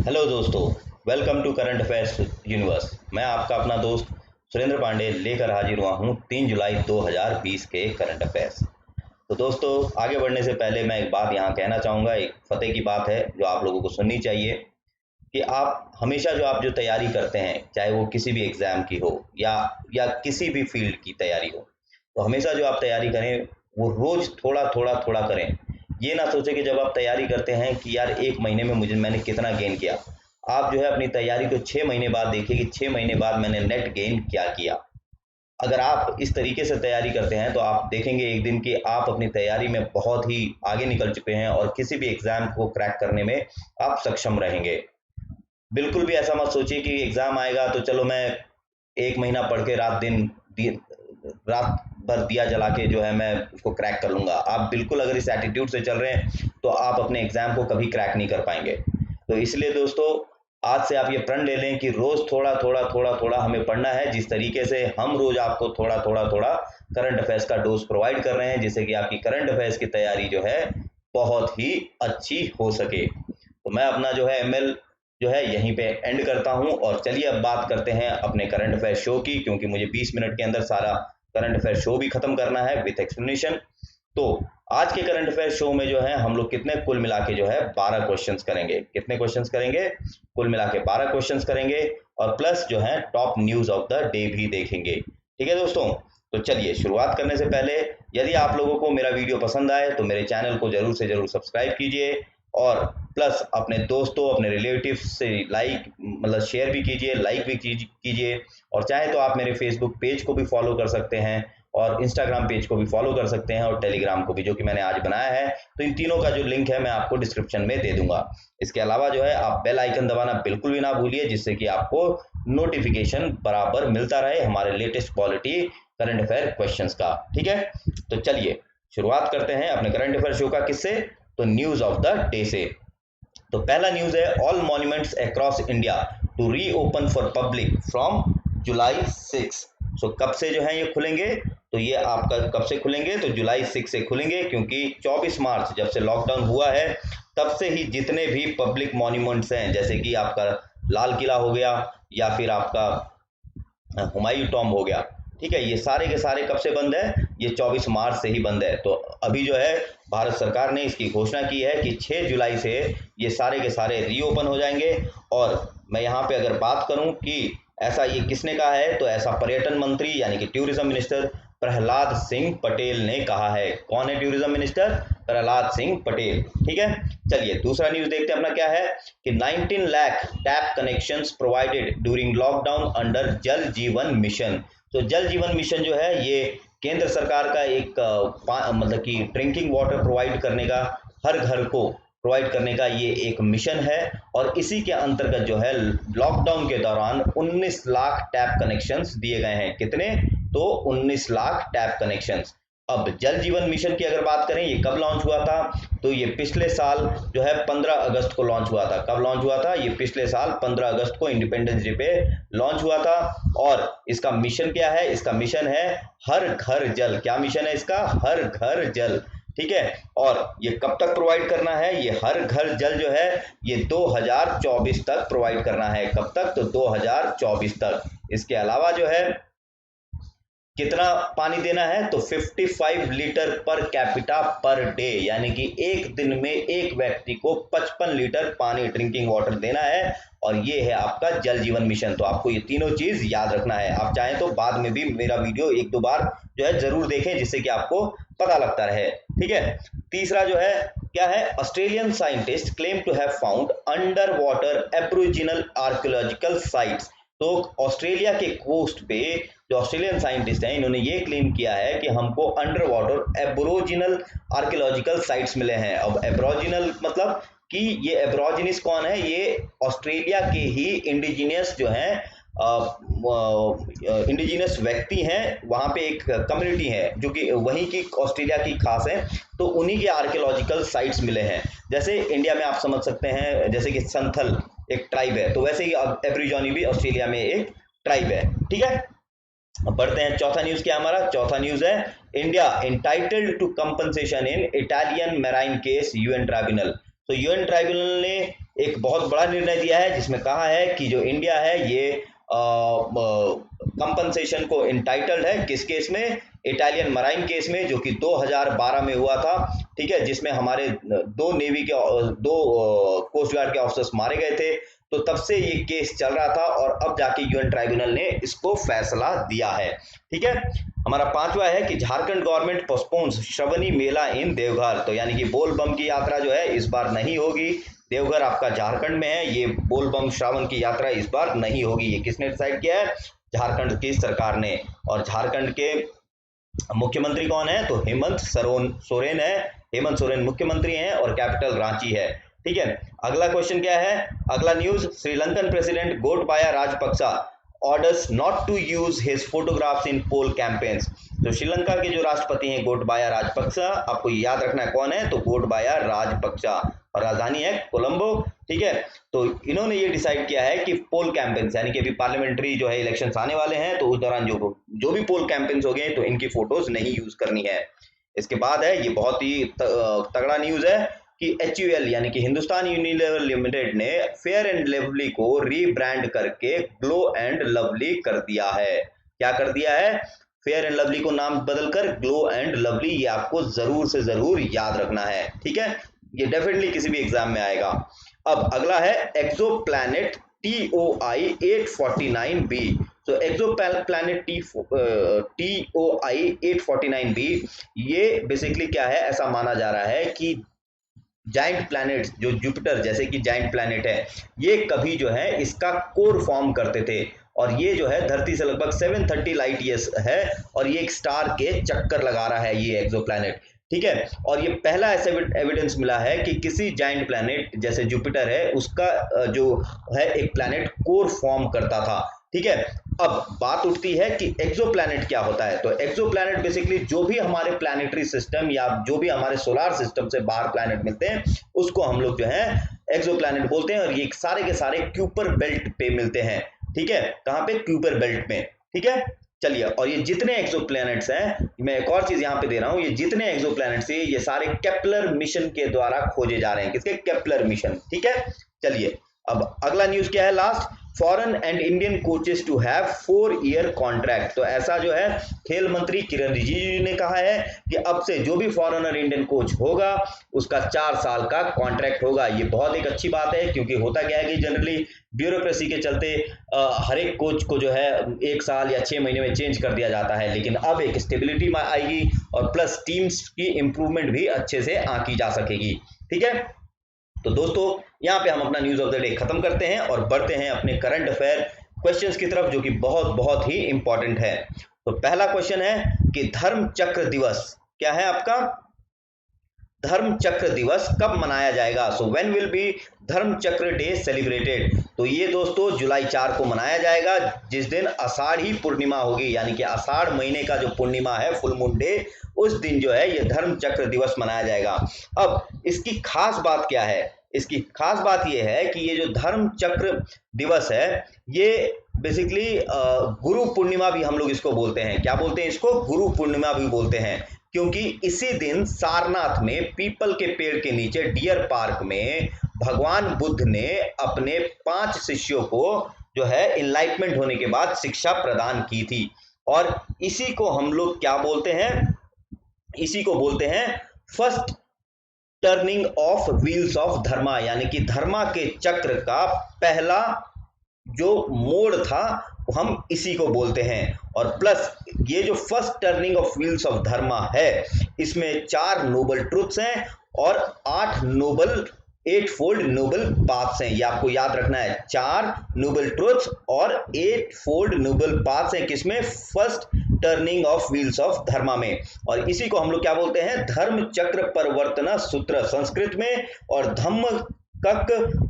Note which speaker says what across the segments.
Speaker 1: Hello दोस्तों, welcome to current affairs universe. मैं आपका अपना दोस्त सुरेंद्र पांडे लेकर हाजिर हुआ हूँ 3 जुलाई 2020 के करंट अफेयर्स। तो दोस्तों, आगे बढ़ने से पहले मैं एक बात यहाँ कहना चाहूँगा। एक फतेह की बात है जो आप लोगों को सुननी चाहिए कि आप हमेशा जो तैयारी करते हैं, चाहे वो किसी भी एग्ज़ाम की हो या किसी भी फील्ड की तैयारी हो, तो हमेशा जो आप तैयारी करें वो रोज़ थोड़ा थोड़ा थोड़ा करें। ये ना सोचें कि जब आप तैयारी करते हैं कि यार 1 महीने में मैंने कितना गेन किया। आप जो है अपनी तैयारी को 6 महीने बाद देखिए कि 6 महीने बाद मैंने नेट गेन क्या किया। अगर आप इस तरीके से तैयारी करते हैं तो आप देखेंगे एक दिन कि आप अपनी तैयारी में बहुत ही आगे निकल चुके हैं और किसी भी एग्ज़ाम को क्रैक करने में आप सक्षम रहेंगे। बिल्कुल भी ऐसा मत सोचिए कि एग्ज़ाम आएगा तो चलो मैं 1 महीना पढ़ के रात भर दिया जला के जो है मैं उसको क्रैक कर लूँगा। आप बिल्कुल अगर इस एटीट्यूड से चल रहे हैं तो आप अपने एग्ज़ाम को कभी क्रैक नहीं कर पाएंगे। तो इसलिए दोस्तों, आज से आप ये प्रण ले लें कि रोज़ थोड़ा थोड़ा थोड़ा थोड़ा हमें पढ़ना है। जिस तरीके से हम रोज़ आपको थोड़ा थोड़ा थोड़ा करंट अफेयर्स का डोज प्रोवाइड कर रहे हैं, जिससे कि आपकी करंट अफेयर्स की तैयारी जो है बहुत ही अच्छी हो सके। तो मैं अपना जो है एमएल जो है यहीं पे एंड करता हूं और चलिए अब बात करते हैं अपने करंट अफेयर शो की, क्योंकि मुझे 20 मिनट के अंदर सारा करंट अफेयर शो भी खत्म करना है विथ एक्सप्लेनेशन। तो आज के करंट अफेयर शो में जो है हम लोग कितने कुल मिला के जो है 12 क्वेश्चंस करेंगे। कितने क्वेश्चंस करेंगे? कुल मिला के 12 क्वेश्चंस करेंगे और प्लस जो है top news of the day भी देखेंगे। ठीक है दोस्तों, तो चलिए शुरुआत करने से पहले यदि आप लोगों को मेरा वीडियो पसंद आए तो मेरे चैनल को जरूर से जरूर सब्सक्राइब कीजिए और प्लस अपने दोस्तों अपने रिलेटिव से शेयर भी कीजिए, लाइक भी कीजिए। और चाहे तो आप मेरे फेसबुक पेज को भी फॉलो कर सकते हैं और इंस्टाग्राम पेज को भी फॉलो कर सकते हैं और टेलीग्राम को भी, जो कि मैंने आज बनाया है। तो इन तीनों का जो लिंक है मैं आपको डिस्क्रिप्शन में दे दूंगा। इसके अलावा जो है आप बेल आइकन दबाना बिल्कुल भी ना भूलिए, जिससे कि आपको नोटिफिकेशन बराबर मिलता रहे हमारे latest quality current affair questions का। ठीक है, तो चलिए शुरुआत करते हैं अपने करंट अफेयर शो का। किससे? तो न्यूज ऑफ द डे से। तो पहला न्यूज है, all monuments across India to reopen for public from July 6। सो कब से जो है ये खुलेंगे? तो ये आपका कब से खुलेंगे? तो जुलाई 6 से खुलेंगे, क्योंकि 24 मार्च जब से लॉकडाउन हुआ है तब से ही जितने भी पब्लिक मॉन्यूमेंट्स हैं, जैसे कि आपका लाल किला हो गया या फिर आपका हुमायूं टॉम्ब हो गया, ठीक है, ये सारे के सारे कब से बंद है? ये 24 मार्च से ही बंद है। तो अभी जो है भारत सरकार ने इसकी घोषणा की है कि 6 जुलाई से ये सारे के सारे रीओपन हो जाएंगे। और मैं यहाँ पे अगर बात करूँ कि ऐसा ये किसने कहा है, तो ऐसा पर्यटन मंत्री यानी कि टूरिज्म मिनिस्टर प्रहलाद सिंह पटेल ने कहा है। कौन है टूरिज्म मिनिस्टर? प्रहलाद सिंह पटेल। ठीक है, चलिए दूसरा न्यूज देखते हैं अपना क्या है कि 19 lakh tap connections provided during lockdown under जल जीवन मिशन। तो जल जीवन मिशन जो है ये केंद्र सरकार का एक कि ड्रिंकिंग वाटर प्रोवाइड करने का, हर घर को प्रोवाइड करने का ये एक मिशन है। और इसी के अंतर्गत जो है लॉकडाउन के दौरान 19 लाख टैप कनेक्शंस दिए गए हैं। कितने? तो 19 लाख टैप कनेक्शंस। अब जल जीवन मिशन की अगर बात करें, ये कब लॉन्च हुआ था? तो ये पिछले साल जो है 15 अगस्त को लॉन्च हुआ था। कब लॉन्च हुआ था? ये पिछले साल 15 अगस्त को इंडिपेंडेंस डे पे लॉन्च हुआ था। और इसका मिशन क्या है? इसका मिशन है हर घर जल। क्या मिशन है इसका? हर घर जल। ठीक है, और ये कब तक प्रोवाइड करना है? ये हर घर जल जो है ये 2024 तक प्रोवाइड करना है। कब तक? तो 2024 तक। इसके अलावा जो है कितना पानी देना है? तो 55 litre per capita per day, यानी कि एक दिन में एक व्यक्ति को 55 लीटर पानी ड्रिंकिंग वाटर देना है। और ये है आपका जल जीवन मिशन। तो आपको ये तीनों चीज याद रखना है। आप चाहें तो बाद में भी मेरा वीडियो एक दो बार जो है जरूर देखें, जिससे कि आपको पता लगता रहे। ठीक है, तीसरा जो है क्या है, Australian scientist claim to have found under water aboriginal archaeological sites. तो ऑस्ट्रेलिया के कोस्ट पे जो ऑस्ट्रेलियन साइंटिस्ट हैं, इन्होंने ये क्लेम किया है कि हमको under water aboriginal archaeological sites मिले हैं। अब एब्रोरिजिनल मतलब कि ये एब्रोजिनिस कौन है? ये ऑस्ट्रेलिया के ही इंडिजिनियस जो हैं, इंडिजिनियस व्यक्ति हैं। वहाँ पे एक कम्युनिटी है जो कि वहीं की ऑस्ट्रेलिया की खास है, तो उन्हीं के आर्कियोलॉजिकल साइट्स मिले हैं। जैसे इंडिया में आप समझ सकते हैं जैसे कि संथल एक ट्राइब है, तो वैसे ही एब्रिजॉनी भी ऑस्ट्रेलिया में एक ट्राइब है। ठीक है, अब बढ़ते हैं। चौथा न्यूज क्या हमारा? चौथा न्यूज है, India entitled to compensation in Italian marine case UN tribunal. तो यूएन ट्राइब्यूनल ने एक बहुत बड़ा निर्णय दिया है जिसमें कहा है कि जो इंडिया है ये कंपनसेशन को इंटाइटल्ड है। किस केस में? इटालियन मराइन केस में, जो कि 2012 में हुआ था, ठीक है, जिसमें हमारे दो नेवी के दो कोस्ट गार्ड के ऑफिसर्स मारे गए थे। तो तब से ये केस चल रहा था और अब जाके यूएन ट्राइब्यूनल ने इसको फैसला दिया है, ठीक है। हमारा पांचवा है कि झारखंड गवर्नमेंट पोस्टपोन्स श्रवणी मेला इन देवघर। तो यानी कि बोल बम की यात्रा जो है इस बार नहीं होगी। देवघर आपका झारखंड में है, ये बोल बम श्रावण की यात्रा इस बार नहीं होगी। ये किसने डिसाइड किया है? झारखंड की सरकार ने। और झारखंड के मुख्यमंत्री कौन है? तो हेमंत सोरेन है। हेमंत सोरेन मुख्यमंत्री हैं और कैपिटल रांची है, ठीक है। अगला क्वेश्चन क्या है? अगला news, Sri Lankan president Gotabaya Rajapaksa orders not to use his photographs in poll campaigns. तो श्रीलंका के जो राष्ट्रपति हैं गोटबाया राजपक्सा, आपको याद रखना है कौन है? तो गोटबाया राजपक्सा, और राजधानी है कोलंबो, ठीक है। तो इन्होंने ये डिसाइड किया है कि पोल कैंपेन्स, यानी कि अभी पार्लियामेंट्री जो है इलेक्शंस आने वाले हैं, तो उस दौरान जो भी पोल कैंपेन्स हो गए तो इनकी फोटोज नहीं यूज करनी है। इसके बाद है, ये बहुत ही तगड़ा न्यूज है कि HUL यानी कि हिंदुस्तान यूनिलीवर लिमिटेड ने फेयर एंड लवली को रीब्रांड करके ग्लो एंड लवली कर दिया है। क्या कर दिया है? फेयर एंड लवली को नाम बदलकर ग्लो एंड लवली। ये आपको जरूर से जरूर याद रखना है, ठीक है, ये डेफिनेटली किसी भी एग्जाम में आएगा। अब अगला है एक्सोप्लैनेट TOI 849b। तो एक्सोप्लैनेट TOI 849b, ये बेसिकली क्या है? ऐसा माना जा रहा है कि जाइंट प्लैनेट्स, जो जुपिटर जैसे कि जाइंट प्लैनेट है, ये कभी जो है इसका कोर फॉर्म करते थे, और ये जो है धरती से लगभग 730 लाइट ईयर्स है, और ये एक स्टार के चक्कर लगा रहा है ये एक्सोप्लैनेट, ठीक है। और ये पहला ऐसा एविडेंस मिला है कि किसी जाइंट प्लैनेट जैसे जुपिटर है उसका जो है एक प्लैनेट कोर फॉर्म करता था, ठीक है। अब बात उठती है कि एक्सोप्लैनेट क्या होता है? तो एक्सोप्लैनेट बेसिकली जो भी हमारे प्लैनेटरी सिस्टम या जो भी हमारे सोलार सिस्टम से बाहर प्लैनेट मिलते हैं उसको हम लोग जो है एक्सोप्लैनेट बोलते हैं, और ये सारे के सारे क्यूपर बेल्ट पे मिलते हैं, ठीक है। कहां पे? क्यूपर बेल्ट में, ठीक है। चलिए, और ये जितने एक्सोप्लैनेट्स हैं, मैं एक और चीज यहां पे दे रहा हूं, ये जितने एक्सोप्लैनेट्स हैं ये सारे केपलर मिशन के द्वारा खोजे जा रहे हैं। किसके? केपलर मिशन, ठीक है। चलिए, अब अगला न्यूज क्या है? Last, foreign and Indian coaches to have 4-year contract. तो ऐसा जो है खेल मंत्री किरण रिजिजू ने कहा है कि अब से जो भी फॉरेनर इंडियन कोच होगा उसका 4 साल का कॉन्ट्रैक्ट होगा। ये बहुत एक अच्छी बात है, क्योंकि होता क्या है कि जनरली ब्यूरोक्रेसी के चलते हर एक कोच को जो है 1 साल या 6 महीने में चेंज कर दिया जाता है, लेकिन अब एक स्टेबिलिटी आएगी और प्लस टीम्स की इंप्रूवमेंट भी अच्छे से आंकी जा सकेगी, ठीक है। तो दोस्तों, यहाँ पे हम अपना न्यूज ऑफ द डे खत्म करते हैं और बढ़ते हैं अपने करंट अफेयर क्वेश्चंस की तरफ, जो कि बहुत बहुत ही इंपॉर्टेंट है। तो पहला क्वेश्चन है कि धर्म चक्र दिवस क्या है आपका? धर्म चक्र दिवस कब मनाया जाएगा? सो व्हेन विल बी धर्म चक्र डे सेलिब्रेटेड? तो ये दोस्तों जुलाई 4 को मनाया जाएगा, जिस दिन आषाढ़ी पूर्णिमा होगी, यानी कि आषाढ़ महीने का जो पूर्णिमा है, फुल मून डे, उस दिन जो है ये धर्म चक्र दिवस मनाया जाएगा। अब इसकी खास बात क्या है? इसकी खास बात यह है कि ये जो धर्म चक्र दिवस है ये बेसिकली गुरु पूर्णिमा भी हम लोग इसको बोलते हैं। क्या बोलते हैं इसको? गुरु पूर्णिमा भी बोलते हैं, क्योंकि इसी दिन सारनाथ में पीपल के पेड़ के नीचे डियर पार्क में भगवान बुद्ध ने अपने 5 शिष्यों को जो है इनलाइटमेंट होने के बाद शिक्षा प्रदान की थी, और इसी को हम लोग क्या बोलते हैं? इसी को बोलते हैं first turning of wheels of Dharma, यानी कि धर्मा के चक्र का पहला जो मोड़ था हम इसी को बोलते हैं। और प्लस ये जो first turning of wheels of Dharma है, इसमें 4 नोबल ट्रुथ्स हैं और 8 फोल्ड नोबल पाथ्स हैं। ये आपको याद रखना है, 4 नोबल ट्रुथ्स और 8 फोल्ड नोबल पाथ्स हैं। किसमें? First turning of wheels of Dharma में। और इसी को हम लोग क्या बोलते हैं? धर्म चक्र परिवर्तन सूत्र संस्कृत में, और धम्म कक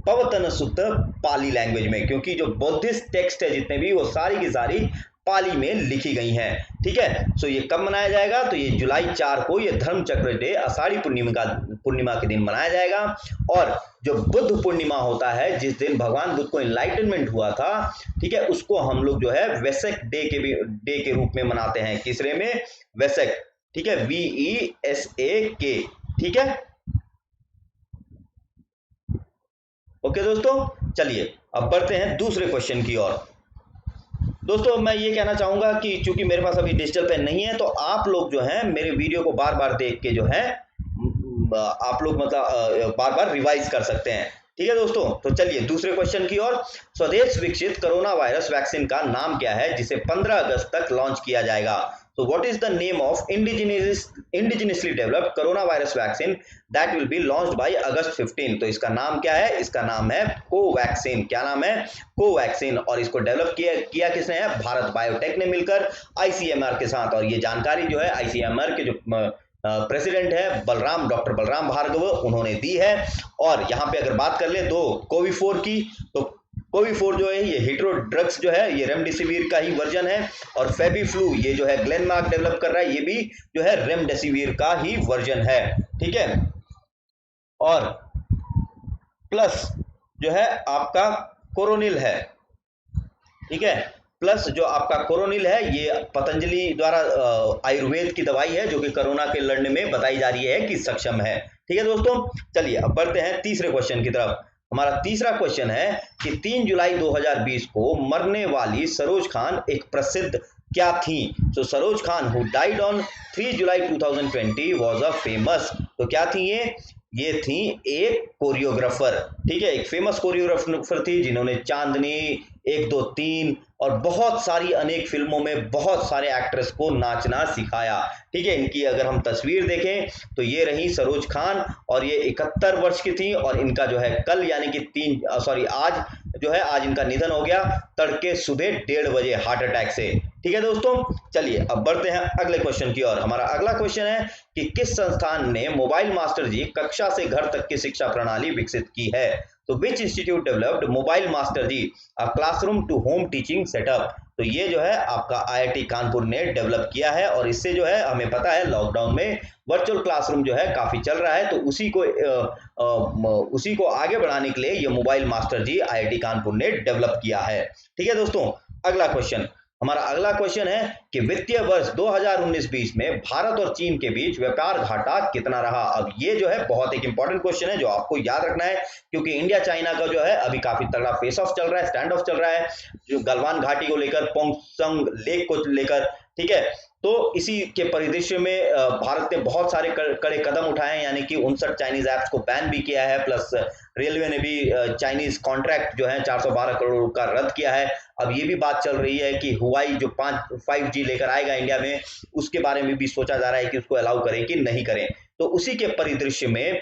Speaker 1: पवतन सूत्र पाली लैंग्वेज में, क्योंकि जो बौद्धिस्ट टेक्स्ट है जितने भी वो सारी की सारी पाली में लिखी गई हैं, ठीक है। सो ये कब मनाया जाएगा? तो ये जुलाई 4 को ये धर्म चक्र डे आषाढ़ी पूर्णिमा के दिन मनाया जाएगा। और जो बुद्ध पूर्णिमा होता है, जिस दिन भगवान बुद्ध को एनलाइटनमेंट हुआ था, ठीक है, उसको हम लोग जो है वेसक डे के रूप में मनाते हैं। किसरे में? वेसक, ठीक है, VESAK, ठीक है। ओके दोस्तों, चलिए अब बढ़ते हैं दूसरे क्वेश्चन की ओर। दोस्तों मैं ये कहना चाहूंगा कि चूंकि मेरे पास अभी डिजिटल पेन नहीं है, तो आप लोग जो है मेरे वीडियो को बार बार देख के जो है आप लोग मतलब बार बार रिवाइज कर सकते हैं। ठीक है दोस्तों, तो चलिए दूसरे क्वेश्चन की ओर। स्वदेश विकसित कोरोना वायरस वैक्सीन का नाम क्या है जिसे 15 अगस्त तक लॉन्च किया जाएगा? So what is the name of indigenously developed coronavirus vaccine that will be launched by August 15? तो इसका नाम क्या है? इसका नाम है कोवैक्सीन। क्या नाम है? कोवैक्सीन। और इसको डेवलप किया किसने है? भारत बायोटेक ने मिलकर आईसीएमआर के साथ। और ये जानकारी जो है आईसीएमआर के जो प्रेसिडेंट है डॉक्टर बलराम भार्गव, उन्होंने दी है। और यहाँ पे अगर बात कर ले तो कोविफोर की, तो कोविफोर जो है ये हीट्रो ड्रग्स जो है ये रेमडेसिविर का ही वर्जन है। और फेबीफ्लू ये जो है ग्लेनमार्क डेवलप कर रहा है, ये भी जो है रेमडेसिविर का ही वर्जन है। ठीक है, और प्लस जो है आपका कोरोनिल है। ठीक है, प्लस जो आपका कोरोनिल है ये पतंजलि द्वारा आयुर्वेद की दवाई है जो कि कोरोना के लड़ने में बताई जा रही है कि सक्षम है। ठीक है दोस्तों, चलिए अब बढ़ते हैं तीसरे क्वेश्चन की तरफ। हमारा तीसरा क्वेश्चन है कि 3 जुलाई 2020 को मरने वाली सरोज खान एक प्रसिद्ध क्या थी? So Saroj Khan who died on 3 July 2020 was a famous. तो क्या थी ये थी एक कोरियोग्राफर। ठीक है, एक फेमस कोरियोग्राफर थी जिन्होंने चांदनी, 1, 2, 3 और बहुत सारी अनेक फिल्मों में बहुत सारे एक्ट्रेस को नाचना सिखाया। ठीक है, इनकी अगर हम तस्वीर देखें तो ये रही सरोज खान और ये 71 वर्ष की थी। और इनका जो है कल यानी कि आज जो है आज इनका निधन हो गया तड़के सुबह 1:30 बजे हार्ट अटैक से। ठीक है दोस्तों, चलिए अब बढ़ते हैं अगले क्वेश्चन की ओर। हमारा अगला क्वेश्चन है कि किस संस्थान ने मोबाइल मास्टर जी कक्षा से घर तक की शिक्षा प्रणाली विकसित की है? तो which institute developed Mobile Master ji a classroom to home teaching setup? तो ये जो है आपका आईआईटी कानपुर ने डेवलप किया है। और इससे जो है हमें पता है लॉकडाउन में वर्चुअल क्लासरूम जो है काफी चल रहा है, तो उसी को आगे बढ़ाने के लिए ये मोबाइल मास्टर जी आईआईटी कानपुर ने डेवलप किया है। ठीक है दोस्तों, अगला क्वेश्चन। हमारा अगला क्वेश्चन है कि वित्तीय वर्ष 2019-20 में भारत और चीन के बीच व्यापार घाटा कितना रहा? अब ये जो है बहुत एक इंपॉर्टेंट क्वेश्चन है जो आपको याद रखना है, क्योंकि इंडिया चाइना का जो है अभी काफी तगड़ा फेस ऑफ चल रहा है, स्टैंड ऑफ चल रहा है, जो गलवान घाटी को लेकर, पोंगसंग लेक को लेकर। ठीक है, तो इसी के परिदृश्य में भारत ने बहुत सारे कड़े कदम उठाए हैं, यानी कि 59 चाइनीज ऐप्स को बैन भी किया है। प्लस रेलवे ने भी चाइनीज कॉन्ट्रैक्ट जो है 412 करोड़ का रद्द किया है। अब ये भी बात चल रही है कि हुआई जो 5G लेकर आएगा इंडिया में, उसके बारे में भी सोचा जा रहा है कि उसको अलाउ करें कि नहीं करें। तो उसी के परिदृश्य में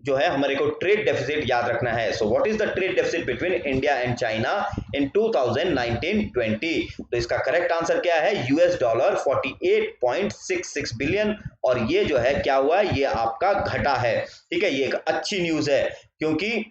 Speaker 1: जो है हमारे को ट्रेड डेफिसिट याद रखना है। So what is the trade deficit between India and China in 2019-20? तो इसका करेक्ट आंसर क्या है? $48.66 बिलियन। और ये जो है क्या हुआ, ये आपका घटा है। ठीक है, ये एक अच्छी न्यूज है, क्योंकि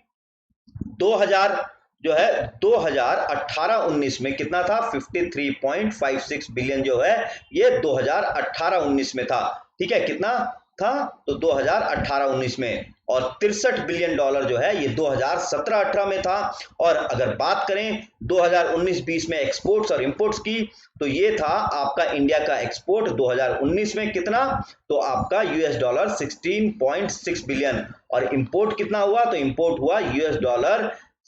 Speaker 1: 2018-19 में कितना था? 53.56 बिलियन जो है ये 2018-19 में था। ठीक है, कितना था? तो 2018-19 में। और $63 बिलियन जो है ये 2017-18 में था। और अगर बात करें 2019-20 में एक्सपोर्ट्स और इंपोर्ट्स की, तो ये था आपका इंडिया का एक्सपोर्ट 2019 में कितना? तो आपका $16.6 बिलियन। और इंपोर्ट कितना हुआ? तो इंपोर्ट हुआ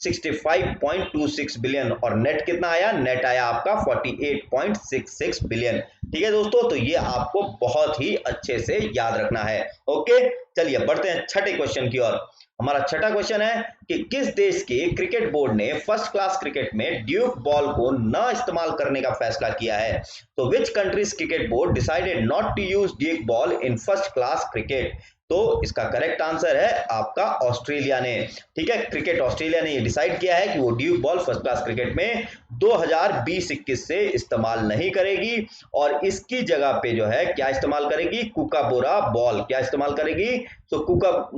Speaker 1: $65.26 बिलियन। और नेट कितना आया? नेट आया आपका 48.66 बिलियन। ठीक है दोस्तों, तो ये आपको बहुत ही अच्छे से याद रखना है। ओके, चलिए बढ़ते हैं छठे क्वेश्चन की ओर। हमारा छठा क्वेश्चन है कि किस देश के क्रिकेट बोर्ड ने फर्स्ट क्लास क्रिकेट में ड्यूक बॉल को न इस्तेमाल करने का फैसला किया है? तो which countries cricket board decided not to use Duke ball in first class cricket? तो इसका करेक्ट आंसर है आपका ऑस्ट्रेलिया ने। ठीक है, क्रिकेट ऑस्ट्रेलिया ने ये डिसाइड किया है कि वो Duke ball first class cricket में 2020-21 से इस्तेमाल नहीं करेगी। और इसकी जगह पे जो है क्या इस्तेमाल करेगी? Kookaburra ball. क्या इस्तेमाल करेगी? तो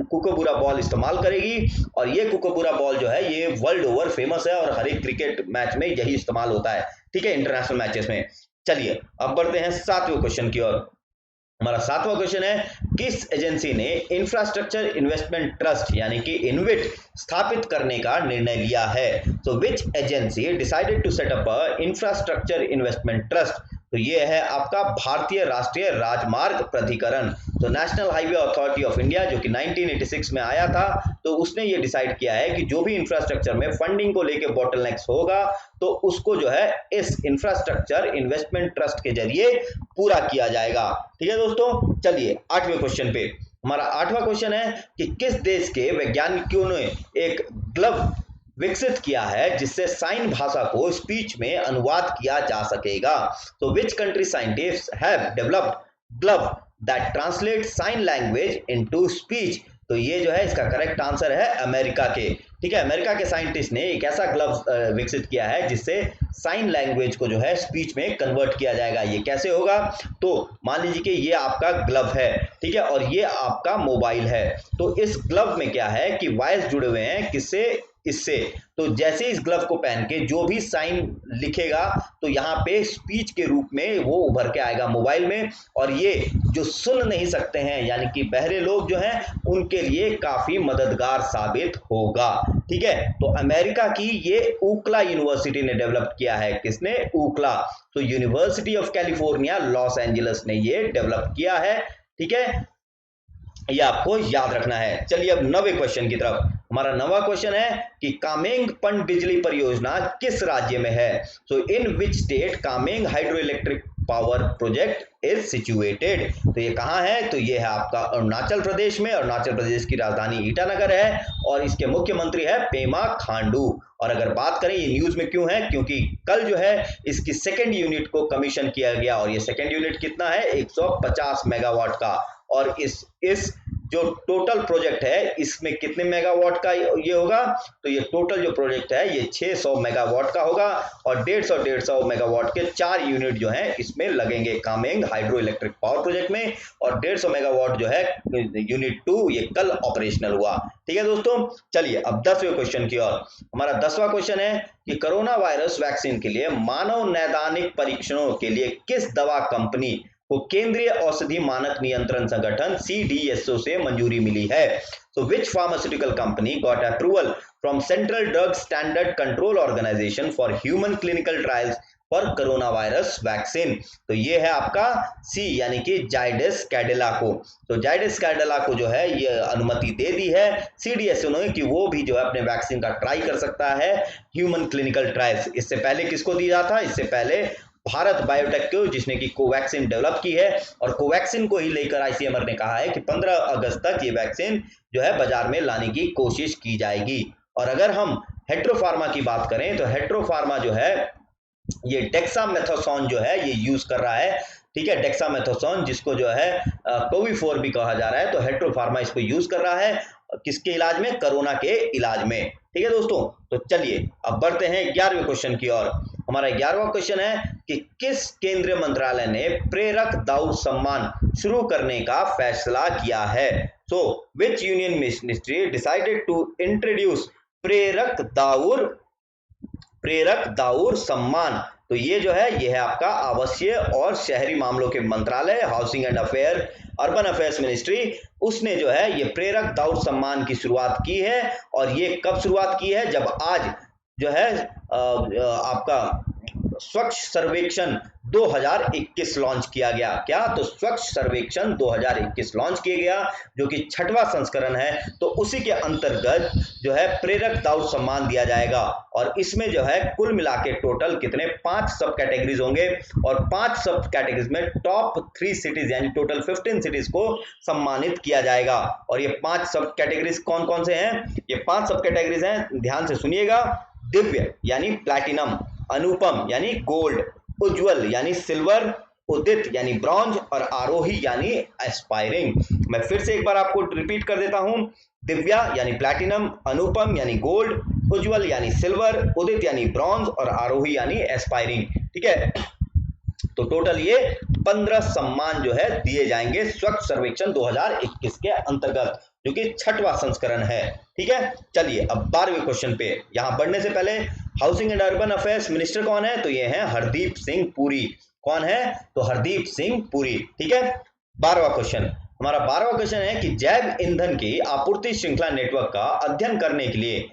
Speaker 1: कुकाबुरा बॉल इस्तेमाल करेगी। और ये कुकाबुरा बॉल जो है ये वर्ल्ड ओवर फेमस है और हर एक क्रिकेट मैच में यही इस्तेमाल होता है। ठीक है, इंटरनेशनल मैचेस में। चलिए अब बढ़ते हैं सातवें क्वेश्चन की ओर। हमारा सातवां क्वेश्चन है, किस एजेंसी ने इंफ्रास्ट्रक्चर इन्वेस्टमेंट ट्रस्ट यानी कि इनविट स्थापित करने का निर्णय लिया है? तो which agency decided to set up a infrastructure investment trust? तो ये है आपका भारतीय राष्ट्रीय राजमार्ग प्राधिकरण। तो national highway authority of India जो कि 1986 में आया था, तो उसने ये डिसाइड किया है कि जो भी इंफ्रास्ट्रक्चर में फंडिंग को लेके बॉटलनेक्स होगा तो उसको जो है इस इंफ्रास्ट्रक्चर इन्वेस्टमेंट ट्रस्ट के जरिए पूरा किया जाएगा। ठीक है दोस्तों, चलिए 8वें क्वेश्चन पे। हमारा 8वां क्वेश्चन है कि किस देश के वैज्ञानिकों ने एक ग्लव विकसित किया है जिससे साइन भाषा को स्पीच में अनुवाद किया जा सकेगा। तो which country scientists have developed glove that translate sign language into speech. तो ये जो है इसका करेक्ट आंसर है अमेरिका के। ठीक है, अमेरिका के साइंटिस्ट ने एक ऐसा ग्लव विकसित किया है जिससे साइन लैंग्वेज को जो है स्पीच में कन्वर्ट किया जाएगा। ये कैसे होगा? तो मान लीजिए कि ये आपका ग्लव है, ठीक है, और ये आपका मोबाइल है। तो इस ग्लव में क्या है कि वायर्स जुड़े हुए हैं, किससे? इससे। तो जैसे इस ग्लव को पहन के जो भी साइन लिखेगा तो यहाँ पे स्पीच के रूप में वो उभर के आएगा मोबाइल में, और ये जो सुन नहीं सकते हैं यानी कि बहरे लोग जो हैं उनके लिए काफी मददगार साबित होगा। ठीक है, तो अमेरिका की ये ऊकला यूनिवर्सिटी ने डेवलप किया है। किसने? ऊकला। तो university of California Los Angeles ने ये डेवलप किया है। ठीक है, ये आपको याद रखना है। चलिए अब 9वें क्वेश्चन की तरफ। हमारा 9वां क्वेश्चन है कि कामेंग पन बिजली परियोजना किस राज्य में है? So in which state Kameng hydro electric power project is situated. तो ये कहाँ है? तो ये है आपका अरुणाचल प्रदेश में। अरुणाचल प्रदेश की राजधानी ईटानगर है और इसके मुख्यमंत्री है पेमा खांडू। और अगर बात करें ये न्यूज में क्यों है, क्योंकि कल जो है इसकी सेकेंड यूनिट को कमीशन किया गया और ये सेकेंड यूनिट कितना है? 150 मेगावाट का। और इस जो टोटल प्रोजेक्ट है इसमें कितने मेगावाट का ये होगा? तो ये टोटल जो प्रोजेक्ट है ये 600 मेगावाट का होगा और 150 मेगावाट के 4 यूनिट जो है इसमें लगेंगे Kameng hydro electric power project में, और 150 मेगावाट जो है यूनिट 2 ये कल ऑपरेशनल हुआ। ठीक है दोस्तों, चलिए अब 10वें क्वेश्चन की ओर। हमारा 10वां क्वेश्चन है कि कोरोना वायरस वैक्सीन के लिए मानव नैदानिक परीक्षणों के लिए किस दवा कंपनी को केंद्रीय औषधि मानक नियंत्रण संगठन CDSO से मंजूरी मिली है? So which pharmaceutical company got approval from Central Drug Standard Control Organization for human clinical trials for coronavirus vaccine? तो ये है आपका C यानी कि जाइडस कैडिला को। तो जाइडस कैडिला को जो है ये अनुमति दे दी है CDSO ने कि वो भी जो है अपने वैक्सीन का ट्राई कर सकता है ह्यूमन क्लिनिकल ट्रायल्स। इससे पहले किसको दिया था? इससे पहले भारत बायोटेक को, जिसने की कोवैक्सीन डेवलप की है, और कोवैक्सीन को ही लेकर ICMR ने कहा है कि 15 अगस्त तक ये वैक्सीन जो है बाजार में लाने की कोशिश की जाएगी। और अगर हम हेट्रोफार्मा की बात करें तो हेट्रोफार्मा जो है ये डेक्सामेथासोन जो है ये यूज कर रहा है। ठीक है, डेक्सामेथासोन जिसको जो है कोविफोर भी कहा जा रहा है, तो हेट्रोफार्मा इसको यूज कर रहा है किसके इलाज में? कोरोना के इलाज में। ठीक है दोस्तों, तो चलिए अब बढ़ते हैं 11वें क्वेश्चन की ओर। हमारा 11वां क्वेश्चन है कि किस केंद्रीय मंत्रालय ने प्रेरक दाऊद सम्मान शुरू करने का फैसला किया है? So which union ministry decided to introduce Prerak Dauur सम्मान? तो ये जो है ये है आपका आवासीय और शहरी मामलों के मंत्रालय, housing and urban affairs ministry, उसने जो है ये प्रेरक दाऊद सम्मान की शुरुआत की है। और ये कब शुरुआत की है? जब आज जो है आपका स्वच्छ सर्वेक्षण 2021 लॉन्च किया गया। क्या? तो स्वच्छ सर्वेक्षण 2021 लॉन्च किया गया जो कि 6वां संस्करण है। तो उसी के अंतर्गत जो है प्रेरक दाऊद सम्मान दिया जाएगा और इसमें जो है कुल मिला के टोटल कितने 5 सब कैटेगरीज होंगे और 5 सब कैटेगरीज में टॉप 3 सिटीज यानी टोटल 15 सिटीज को सम्मानित किया जाएगा। और ये 5 सब कैटेगरीज कौन कौन से हैं? ये 5 सब कैटेगरीज हैं, ध्यान से सुनिएगा। दिव्य यानी प्लैटिनम, अनुपम यानी गोल्ड, उज्जवल यानी सिल्वर, उदित यानी ब्रॉन्ज और आरोही यानी एस्पायरिंग। मैं फिर से एक बार आपको रिपीट कर देता हूं। दिव्या यानी प्लैटिनम, अनुपम यानी गोल्ड, उज्जवल यानी सिल्वर, उदित यानी ब्रॉन्ज और आरोही यानी एस्पायरिंग। ठीक है, तो टोटल ये 15 सम्मान जो है दिए जाएंगे स्वच्छ सर्वेक्षण 2021 के अंतर्गत, जो कि 6वां संस्करण है। ठीक है, चलिए अब 12वें क्वेश्चन पे। यहां बढ़ने से पहले housing and urban affairs minister कौन है? तो ये है हरदीप सिंह पुरी। कौन है? तो हरदीप सिंह पुरी। ठीक है, 12वां क्वेश्चन। हमारा 12वां क्वेश्चन है कि जैव ईंधन की आपूर्ति श्रृंखला नेटवर्क का अध्ययन करने के लिए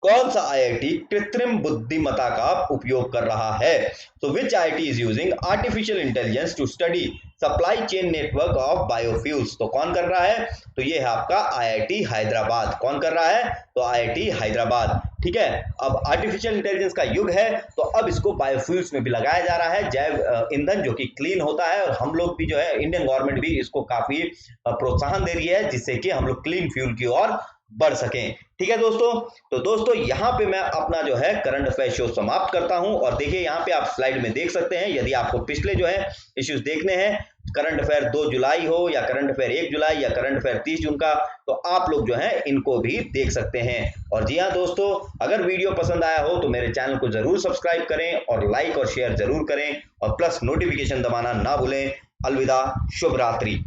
Speaker 1: कौन सा आईआईटी कृत्रिम बुद्धिमत्ता का उपयोग कर रहा है? तो which IIT is using artificial intelligence to study supply chain network of biofuels? तो कौन कर रहा है? तो ये है आपका आईआईटी हैदराबाद। कौन कर रहा है? तो आईआईटी हैदराबाद। ठीक है, अब आर्टिफिशियल इंटेलिजेंस का युग है, तो अब इसको बायोफ्यूल्स में भी लगाया जा रहा है, जैव ईंधन जो कि क्लीन होता है, और हम लोग भी जो है इंडियन गवर्नमेंट भी इसको काफी प्रोत्साहन दे रही है, जिससे कि हम लोग क्लीन फ्यूल की ओर बढ़ सकें। ठीक है दोस्तों, तो दोस्तों यहाँ पे मैं अपना जो है करंट अफेयर शो समाप्त करता हूं। और देखिए यहाँ पे आप स्लाइड में देख सकते हैं, यदि आपको पिछले जो है इश्यूज देखने हैं, करंट अफेयर 2 जुलाई हो या करंट अफेयर 1 जुलाई या करंट अफेयर 30 जून का, तो आप लोग जो है इनको भी देख सकते हैं। और जी हाँ दोस्तों, अगर वीडियो पसंद आया हो तो मेरे चैनल को जरूर सब्सक्राइब करें और लाइक और शेयर जरूर करें, और प्लस नोटिफिकेशन दबाना ना भूलें। अलविदा, शुभ रात्रि।